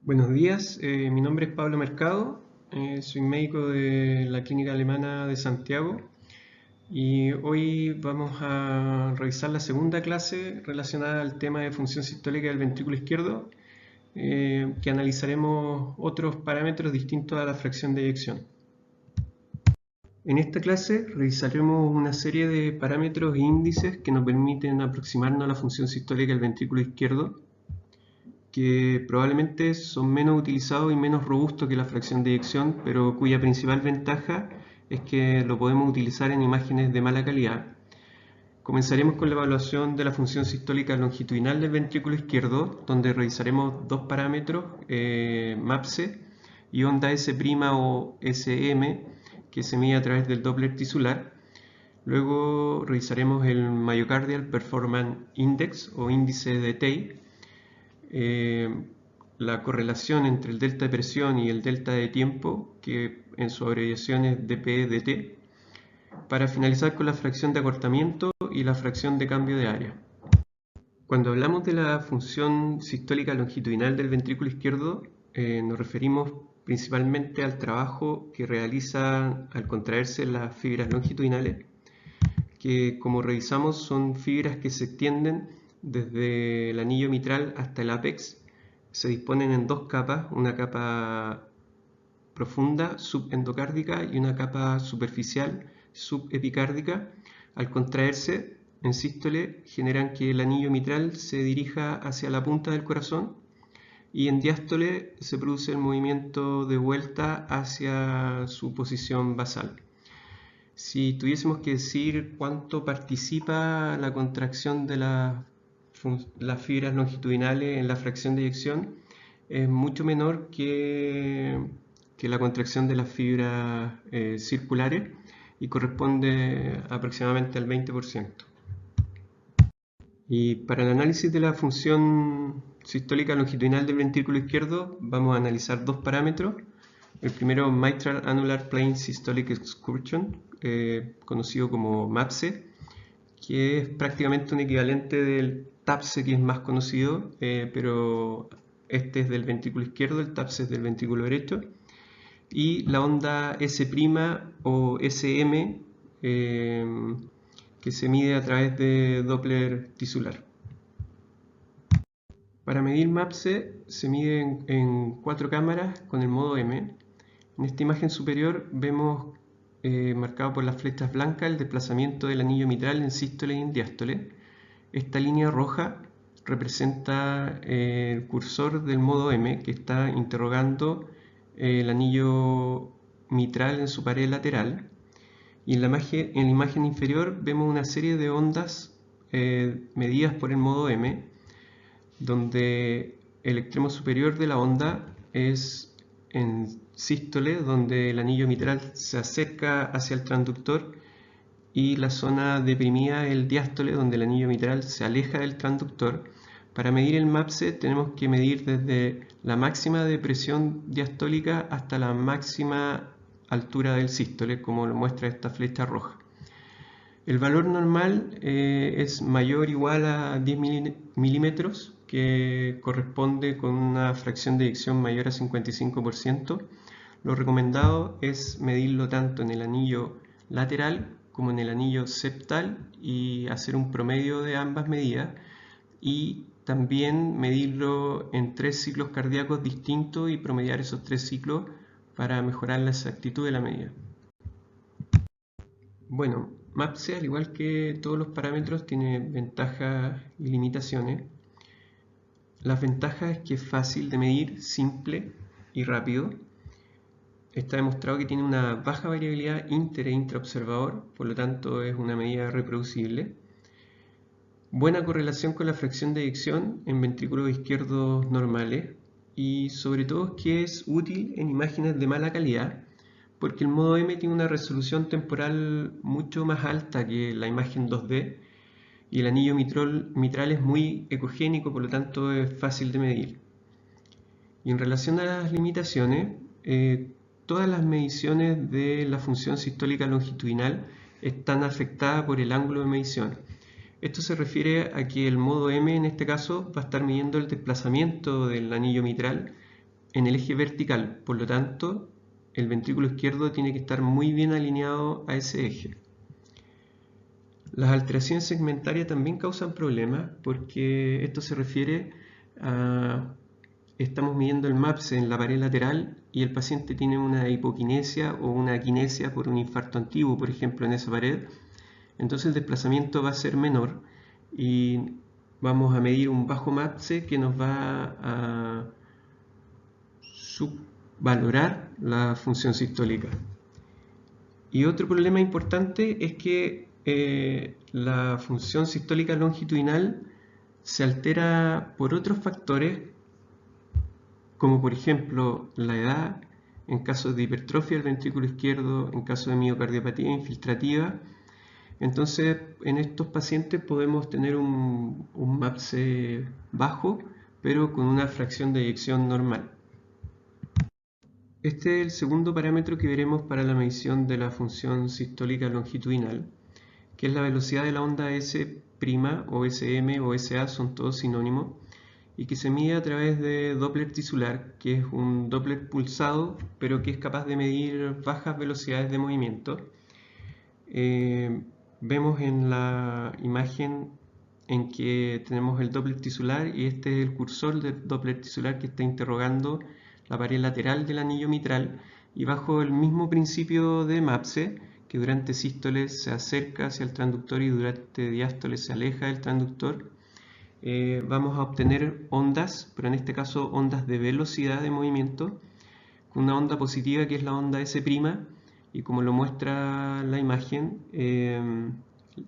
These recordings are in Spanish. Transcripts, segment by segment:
Buenos días, mi nombre es Pablo Mercado, soy médico de la Clínica Alemana de Santiago y hoy vamos a revisar la segunda clase relacionada al tema de función sistólica del ventrículo izquierdo, que analizaremos otros parámetros distintos a la fracción de eyección. En esta clase revisaremos una serie de parámetros e índices que nos permiten aproximarnos a la función sistólica del ventrículo izquierdo, que probablemente son menos utilizados y menos robustos que la fracción de eyección, pero cuya principal ventaja es que lo podemos utilizar en imágenes de mala calidad. Comenzaremos con la evaluación de la función sistólica longitudinal del ventrículo izquierdo, donde revisaremos dos parámetros, MAPSE y onda S' o SM, que se mide a través del Doppler tisular. Luego revisaremos el Myocardial Performance Index o índice de TEI, la correlación entre el delta de presión y el delta de tiempo, que en su abreviación es dP/dt, para finalizar con la fracción de acortamiento y la fracción de cambio de área. Cuando hablamos de la función sistólica longitudinal del ventrículo izquierdo, nos referimos principalmente al trabajo que realiza al contraerse las fibras longitudinales, que como revisamos son fibras que se extienden desde el anillo mitral hasta el ápex. Se disponen en dos capas, una capa profunda subendocárdica y una capa superficial subepicárdica. Al contraerse en sístole generan que el anillo mitral se dirija hacia la punta del corazón y en diástole se produce el movimiento de vuelta hacia su posición basal. Si tuviésemos que decir cuánto participa la contracción de las fibras longitudinales en la fracción de eyección, es mucho menor que la contracción de las fibras circulares y corresponde aproximadamente al 20%. Y para el análisis de la función sistólica longitudinal del ventrículo izquierdo vamos a analizar dos parámetros. El primero, Mitral Annular Plane Systolic Excursion, conocido como MAPSE, que es prácticamente un equivalente del TAPSE, que es más conocido, pero este es del ventrículo izquierdo, el TAPSE es del ventrículo derecho. Y la onda S' o SM, que se mide a través de Doppler tisular. Para medir MAPSE se mide en 4 cámaras con el modo M. En esta imagen superior vemos marcado por las flechas blancas el desplazamiento del anillo mitral en sístole y en diástole. Esta línea roja representa el cursor del modo M, que está interrogando el anillo mitral en su pared lateral. Y en la imagen inferior vemos una serie de ondas medidas por el modo M, donde el extremo superior de la onda es en sístole, donde el anillo mitral se acerca hacia el transductor, y la zona deprimida es el diástole, donde el anillo mitral se aleja del transductor. Para medir el MAPSE tenemos que medir desde la máxima de presión diastólica hasta la máxima altura del sístole, como lo muestra esta flecha roja. El valor normal es mayor o igual a 10 milímetros, que corresponde con una fracción de eyección mayor a 55%. Lo recomendado es medirlo tanto en el anillo lateral como en el anillo septal y hacer un promedio de ambas medidas, y también medirlo en 3 ciclos cardíacos distintos y promediar esos 3 ciclos para mejorar la exactitud de la medida. Bueno, MAPSE, al igual que todos los parámetros, tiene ventajas y limitaciones. Las ventajas es que es fácil de medir, simple y rápido. Está demostrado que tiene una baja variabilidad inter e intraobservador, por lo tanto es una medida reproducible. Buena correlación con la fracción de eyección en ventrículos izquierdos normales, y sobre todo que es útil en imágenes de mala calidad, porque el modo M tiene una resolución temporal mucho más alta que la imagen 2D y el anillo mitral es muy ecogénico, por lo tanto es fácil de medir. Y en relación a las limitaciones, todas las mediciones de la función sistólica longitudinal están afectadas por el ángulo de medición. Esto se refiere a que el modo M en este caso va a estar midiendo el desplazamiento del anillo mitral, en el eje vertical, por lo tanto el ventrículo izquierdo tiene que estar muy bien alineado a ese eje. Las alteraciones segmentarias también causan problemas porque esto se refiere a estamos midiendo el MAPS en la pared lateral y el paciente tiene una hipoquinesia o una aquinesia por un infarto antiguo, por ejemplo, en esa pared. Entonces el desplazamiento va a ser menor y vamos a medir un bajo MAPS que nos va a subvalorar la función sistólica. Y otro problema importante es que la función sistólica longitudinal se altera por otros factores, como por ejemplo la edad, en caso de hipertrofia del ventrículo izquierdo, en caso de miocardiopatía infiltrativa. Entonces, en estos pacientes podemos tener un MAPS bajo, pero con una fracción de eyección normal. Este es el segundo parámetro que veremos para la medición de la función sistólica longitudinal, que es la velocidad de la onda S' o SM o SA, son todos sinónimos, y que se mide a través de Doppler tisular, que es un Doppler pulsado, pero que es capaz de medir bajas velocidades de movimiento. Vemos en la imagen en que tenemos el Doppler tisular y este es el cursor del Doppler tisular que está interrogando la pared lateral del anillo mitral, y bajo el mismo principio de MAPS, que durante sístoles se acerca hacia el transductor y durante diástoles se aleja del transductor, vamos a obtener ondas, pero en este caso ondas de velocidad de movimiento, con una onda positiva que es la onda S', y como lo muestra la imagen,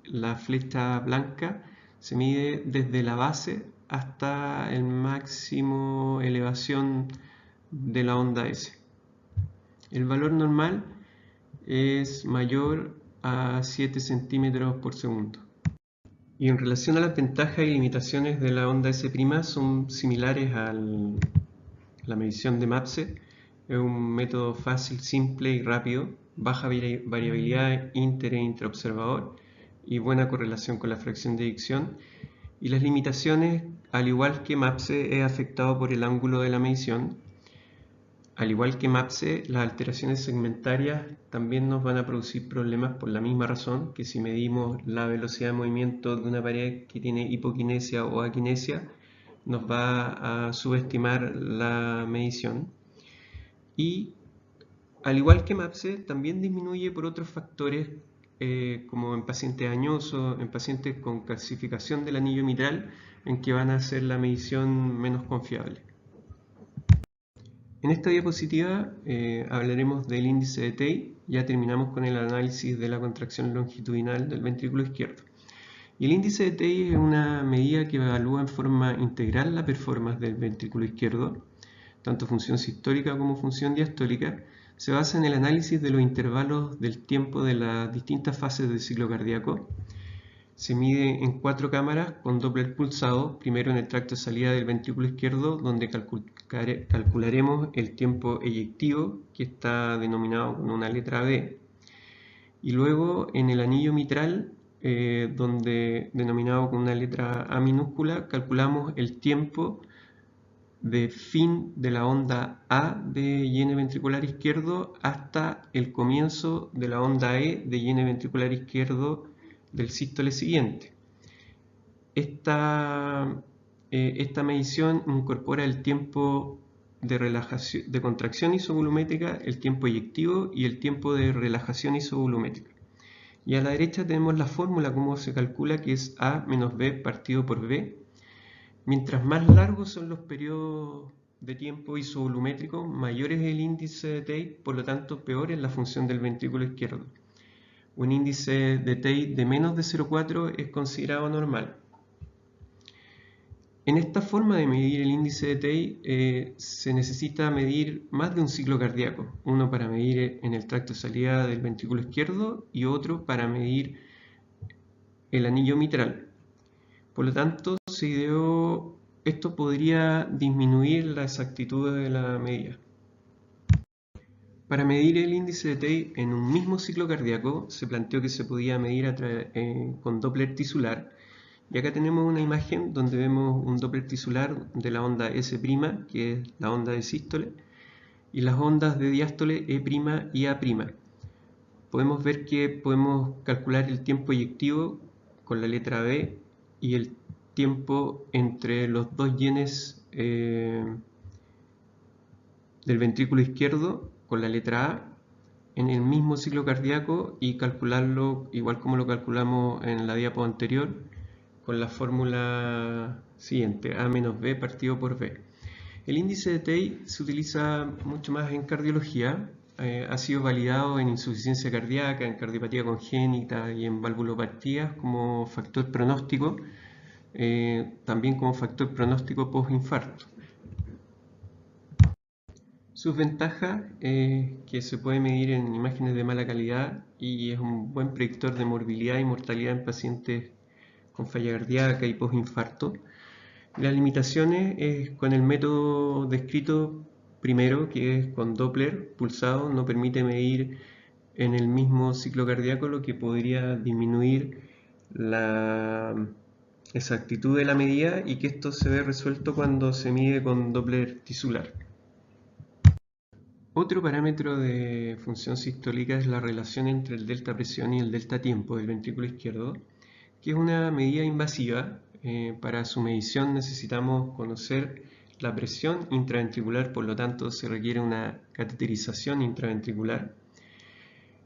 la flecha blanca se mide desde la base hasta el máximo elevación de la onda S. El valor normal es mayor a 7 centímetros por segundo. Y en relación a las ventajas y limitaciones de la onda S', son similares a la medición de MAPS. Es un método fácil, simple y rápido, baja variabilidad inter e intraobservador y buena correlación con la fracción de eyección. Y las limitaciones, al igual que MAPS, es afectado por el ángulo de la medición. Al igual que MAPS, las alteraciones segmentarias también nos van a producir problemas por la misma razón, que si medimos la velocidad de movimiento de una pared que tiene hipoquinesia o aquinesia, nos va a subestimar la medición. Y al igual que MAPS, también disminuye por otros factores, como en pacientes añosos, en pacientes con calcificación del anillo mitral, en que van a hacer la medición menos confiable. En esta diapositiva hablaremos del índice de Tay. Ya terminamos con el análisis de la contracción longitudinal del ventrículo izquierdo. Y el índice de Tay es una medida que evalúa en forma integral la performance del ventrículo izquierdo, tanto función sistólica como función diastólica. Se basa en el análisis de los intervalos del tiempo de las distintas fases del ciclo cardíaco. Se mide en 4 cámaras con Doppler pulsado, primero en el tracto de salida del ventrículo izquierdo, donde calcularemos el tiempo eyectivo, que está denominado con una letra B, y luego en el anillo mitral, denominado con una letra A minúscula, calculamos el tiempo de fin de la onda A de llene ventricular izquierdo hasta el comienzo de la onda E de llene ventricular izquierdo del sístole siguiente. Esta medición incorpora el tiempo de contracción isovolumétrica, el tiempo eyectivo y el tiempo de relajación isovolumétrica. Y a la derecha tenemos la fórmula cómo se calcula, que es A menos B partido por B. Mientras más largos son los periodos de tiempo isovolumétrico, mayor es el índice de Tate, por lo tanto peor es la función del ventrículo izquierdo. Un índice de Tate de menos de 0,4 es considerado normal. En esta forma de medir el índice de Tate se necesita medir más de un ciclo cardíaco, uno para medir en el tracto de salida del ventrículo izquierdo y otro para medir el anillo mitral. Por lo tanto, esto podría disminuir la exactitud de la medida. Para medir el índice de Tate en un mismo ciclo cardíaco, se planteó que se podía medir con Doppler tisular, Y acá tenemos una imagen donde vemos un Doppler tisular de la onda S', que es la onda de sístole, y las ondas de diástole E' y A'. Podemos ver que podemos calcular el tiempo eyectivo con la letra B y el tiempo entre los dos yenes del ventrículo izquierdo con la letra A en el mismo ciclo cardíaco y calcularlo igual como lo calculamos en la diapo anterior con la fórmula siguiente, A menos B partido por B. El índice de Tay se utiliza mucho más en cardiología, ha sido validado en insuficiencia cardíaca, en cardiopatía congénita y en valvulopatías como factor pronóstico, también como factor pronóstico post-infarto. Sus ventajas es que se puede medir en imágenes de mala calidad y es un buen predictor de morbilidad y mortalidad en pacientes con falla cardíaca y post-infarto. Las limitaciones es con el método descrito primero, que es con Doppler pulsado, no permite medir en el mismo ciclo cardíaco, lo que podría disminuir la exactitud de la medida y que esto se ve resuelto cuando se mide con Doppler tisular. Otro parámetro de función sistólica es la relación entre el delta presión y el delta tiempo del ventrículo izquierdo, que es una medida invasiva. Para su medición necesitamos conocer la presión intraventricular, por lo tanto se requiere una cateterización intraventricular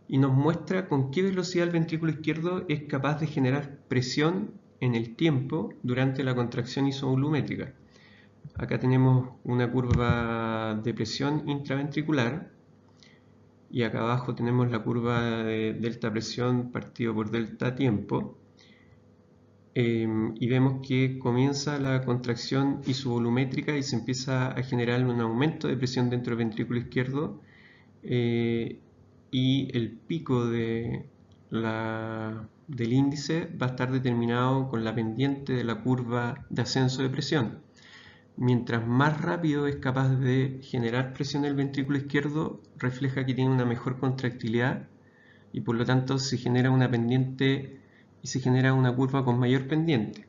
y nos muestra con qué velocidad el ventrículo izquierdo es capaz de generar presión en el tiempo durante la contracción isovolumétrica. Acá tenemos una curva de presión intraventricular y acá abajo tenemos la curva de delta presión partido por delta tiempo. Y vemos que comienza la contracción isovolumétrica y se empieza a generar un aumento de presión dentro del ventrículo izquierdo y el pico del índice va a estar determinado con la pendiente de la curva de ascenso de presión. Mientras más rápido es capaz de generar presión el ventrículo izquierdo, refleja que tiene una mejor contractilidad y por lo tanto se genera una pendiente y se genera una curva con mayor pendiente.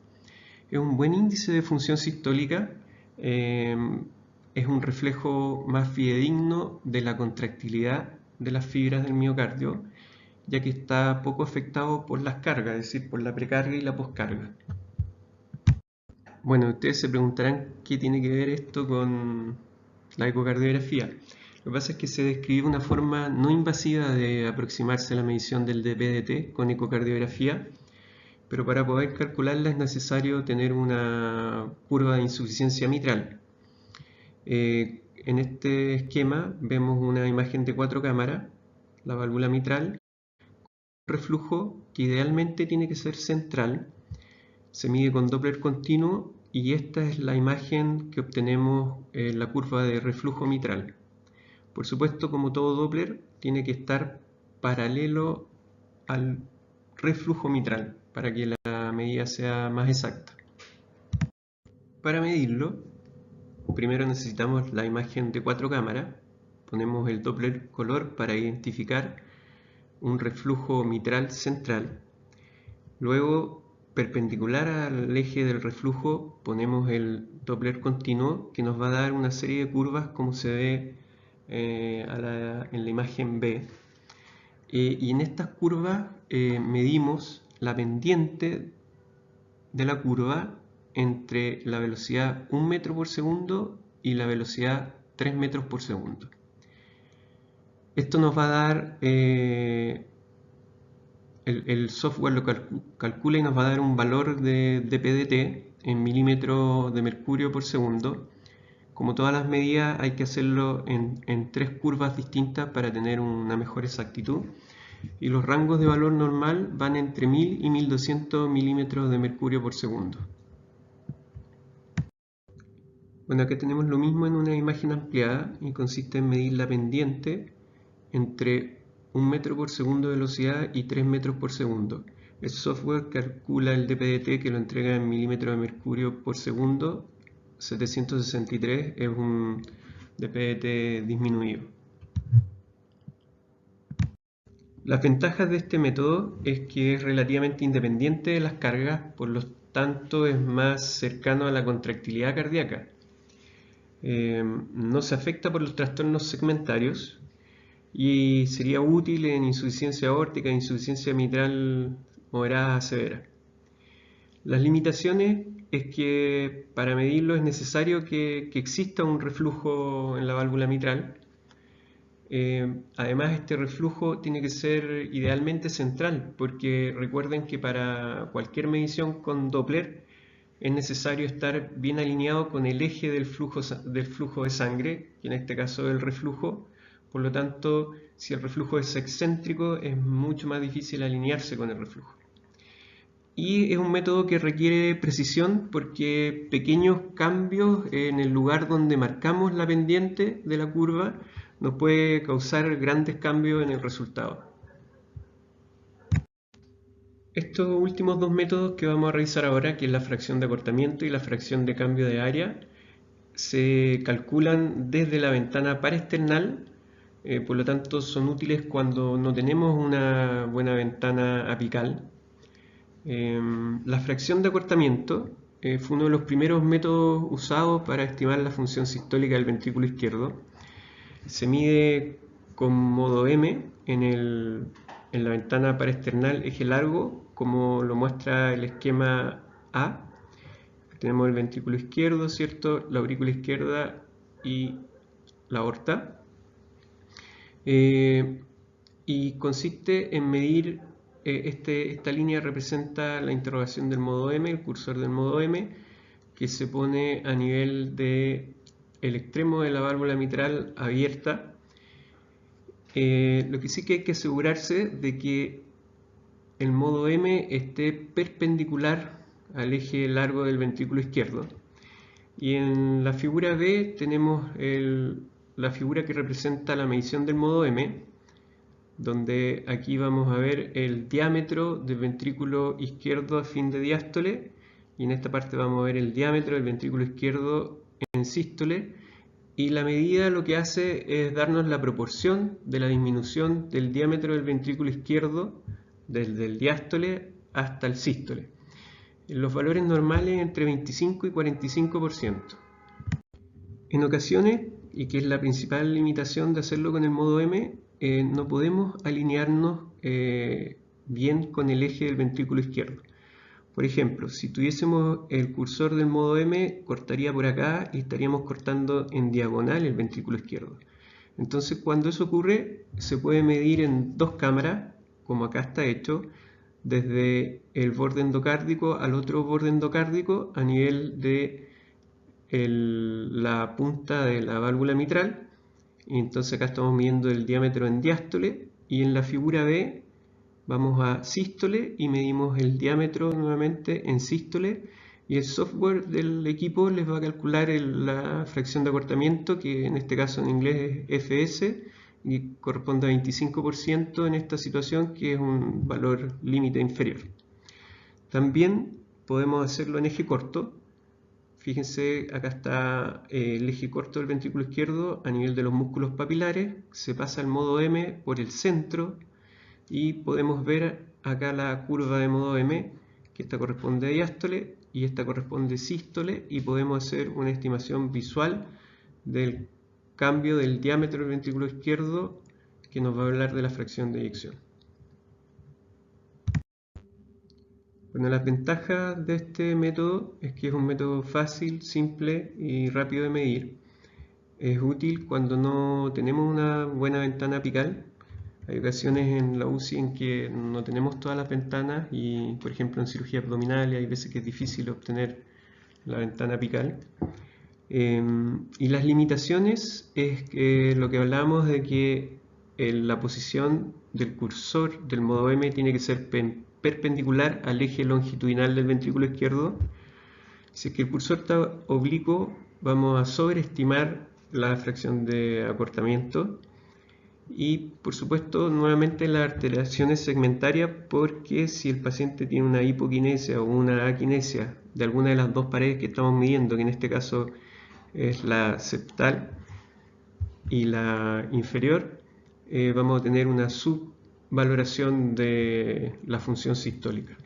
Es un buen índice de función sistólica, es un reflejo más fidedigno de la contractilidad de las fibras del miocardio, ya que está poco afectado por las cargas, es decir, por la precarga y la poscarga. Bueno, ustedes se preguntarán qué tiene que ver esto con la ecocardiografía. Lo que pasa es que se describe una forma no invasiva de aproximarse a la medición del DPDT con ecocardiografía, pero para poder calcularla es necesario tener una curva de insuficiencia mitral. En este esquema vemos una imagen de 4 cámaras, la válvula mitral, reflujo que idealmente tiene que ser central, se mide con Doppler continuo y esta es la imagen que obtenemos en la curva de reflujo mitral. Por supuesto, como todo Doppler, tiene que estar paralelo al reflujo mitral para que la medida sea más exacta. Para medirlo, primero necesitamos la imagen de 4 cámaras, ponemos el Doppler color para identificar un reflujo mitral central, luego perpendicular al eje del reflujo ponemos el Doppler continuo que nos va a dar una serie de curvas como se ve en la imagen B. Y en estas curvas medimos la pendiente de la curva entre la velocidad 1 metro por segundo y la velocidad 3 metros por segundo. Esto nos va a dar, el software lo calcula y nos va a dar un valor de PDT en milímetros de mercurio por segundo. Como todas las medidas hay que hacerlo en 3 curvas distintas para tener una mejor exactitud. Y los rangos de valor normal van entre 1000 y 1200 milímetros de mercurio por segundo. Bueno, acá tenemos lo mismo en una imagen ampliada y consiste en medir la pendiente entre 1 metro por segundo de velocidad y 3 metros por segundo. El software calcula el DPDT que lo entrega en milímetros de mercurio por segundo. 763 es un DPDT disminuido. Las ventajas de este método es que es relativamente independiente de las cargas por los tanto es más cercano a la contractilidad cardíaca. No se afecta por los trastornos segmentarios y sería útil en insuficiencia aórtica e insuficiencia mitral moderada a severa. Las limitaciones es que para medirlo es necesario que exista un reflujo en la válvula mitral. Además, este reflujo tiene que ser idealmente central, porque recuerden que para cualquier medición con Doppler es necesario estar bien alineado con el eje del flujo de sangre, que en este caso es el reflujo. Por lo tanto, si el reflujo es excéntrico, es mucho más difícil alinearse con el reflujo. Y es un método que requiere precisión porque pequeños cambios en el lugar donde marcamos la pendiente de la curva nos puede causar grandes cambios en el resultado. Estos últimos dos métodos que vamos a revisar ahora, que es la fracción de acortamiento y la fracción de cambio de área, se calculan desde la ventana paresternal, por lo tanto son útiles cuando no tenemos una buena ventana apical. La fracción de acortamiento fue uno de los primeros métodos usados para estimar la función sistólica del ventrículo izquierdo. Se mide con modo M en la ventana paresternal eje largo, como lo muestra el esquema A. Tenemos el ventrículo izquierdo, ¿cierto? La aurícula izquierda y la aorta. Y consiste en medir, esta línea representa la interrogación del modo M, el cursor del modo M, que se pone a nivel del extremo de la válvula mitral abierta. Lo que sí que hay que asegurarse de que el modo M esté perpendicular al eje largo del ventrículo izquierdo. Y en la figura B tenemos la figura que representa la medición del modo M, donde aquí vamos a ver el diámetro del ventrículo izquierdo a fin de diástole, y en esta parte vamos a ver el diámetro del ventrículo izquierdo en sístole, y la medida lo que hace es darnos la proporción de la disminución del diámetro del ventrículo izquierdo desde el diástole hasta el sístole. Los valores normales entre 25 y 45%. En ocasiones, y que es la principal limitación de hacerlo con el modo M, no podemos alinearnos bien con el eje del ventrículo izquierdo. Por ejemplo, si tuviésemos el cursor del modo M, cortaría por acá y estaríamos cortando en diagonal el ventrículo izquierdo. Entonces, cuando eso ocurre, se puede medir en dos cámaras, como acá está hecho, desde el borde endocárdico al otro borde endocárdico a nivel de la punta de la válvula mitral. Y entonces acá estamos midiendo el diámetro en diástole, y en la figura B vamos a sístole y medimos el diámetro nuevamente en sístole, y el software del equipo les va a calcular la fracción de acortamiento, que en este caso en inglés es FS, y corresponde a 25% en esta situación, que es un valor límite inferior. También podemos hacerlo en eje corto. Fíjense, acá está el eje corto del ventrículo izquierdo a nivel de los músculos papilares, se pasa al modo M por el centro y podemos ver acá la curva de modo M, que esta corresponde a diástole y esta corresponde a sístole, y podemos hacer una estimación visual del cambio del diámetro del ventrículo izquierdo, que nos va a hablar de la fracción de eyección. Bueno, las ventajas de este método es que es un método fácil, simple y rápido de medir. Es útil cuando no tenemos una buena ventana apical. Hay ocasiones en la UCI en que no tenemos todas las ventanas y, por ejemplo, en cirugía abdominal hay veces que es difícil obtener la ventana apical. Y las limitaciones es lo que hablábamos de que la posición del cursor del modo M tiene que ser perpendicular al eje longitudinal del ventrículo izquierdo. Si es que el cursor está oblicuo, vamos a sobreestimar la fracción de acortamiento. Y por supuesto, nuevamente las alteraciones segmentarias, porque si el paciente tiene una hipoquinesia o una aquinesia de alguna de las dos paredes que estamos midiendo, que en este caso es la septal y la inferior, vamos a tener una subvaloración de la función sistólica.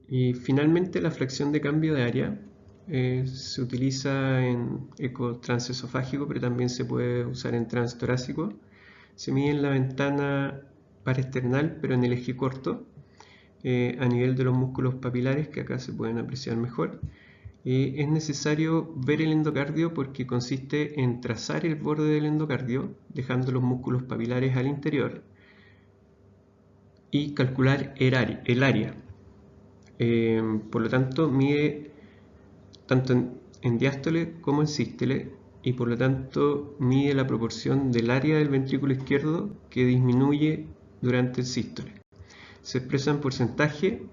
Y finalmente la fracción de cambio de área se utiliza en eco transesofágico, pero también se puede usar en transtorácico. Se mide en la ventana paraesternal, pero en el eje corto, a nivel de los músculos papilares, que acá se pueden apreciar mejor. Es necesario ver el endocardio porque consiste en trazar el borde del endocardio, dejando los músculos papilares al interior, y calcular el área. Por lo tanto, mide tanto en diástole como en sístole, y por lo tanto mide la proporción del área del ventrículo izquierdo que disminuye durante el sístole. Se expresa en porcentaje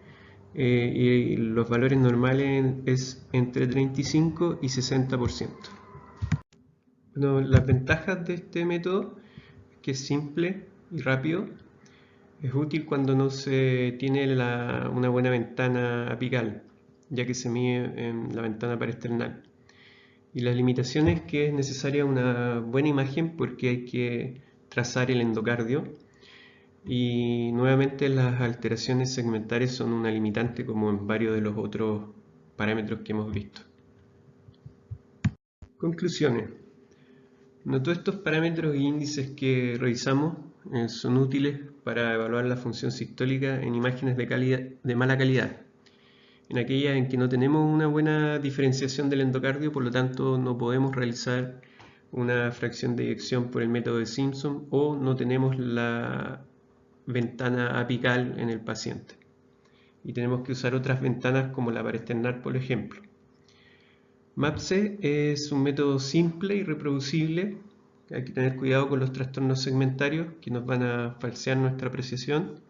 y los valores normales es entre 35 y 60%. Bueno, las ventajas de este método es que es simple y rápido. Es útil cuando no se tiene una buena ventana apical, ya que se mide en la ventana paraesternal. Y las limitaciones es que es necesaria una buena imagen porque hay que trazar el endocardio. Y nuevamente las alteraciones segmentarias son una limitante como en varios de los otros parámetros que hemos visto. Conclusiones. No todos estos parámetros e índices que revisamos son útiles para evaluar la función sistólica en imágenes de mala calidad, en aquellas en que no tenemos una buena diferenciación del endocardio, por lo tanto no podemos realizar una fracción de eyección por el método de Simpson o no tenemos la ventana apical en el paciente. Y tenemos que usar otras ventanas como la paraesternal, por ejemplo. MAPSE es un método simple y reproducible. Hay que tener cuidado con los trastornos segmentarios que nos van a falsear nuestra apreciación.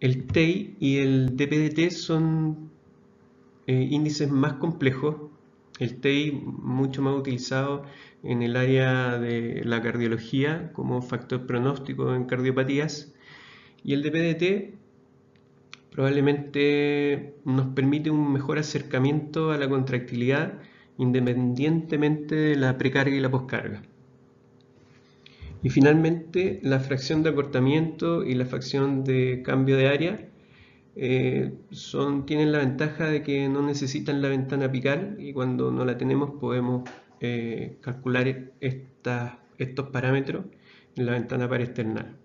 El TEI y el DPDT son índices más complejos. El TEI mucho más utilizado en el área de la cardiología como factor pronóstico en cardiopatías, y el DPDT probablemente nos permite un mejor acercamiento a la contractilidad independientemente de la precarga y la poscarga. Y finalmente, la fracción de acortamiento y la fracción de cambio de área tienen la ventaja de que no necesitan la ventana apical, y cuando no la tenemos podemos calcular estos parámetros en la ventana paraesternal.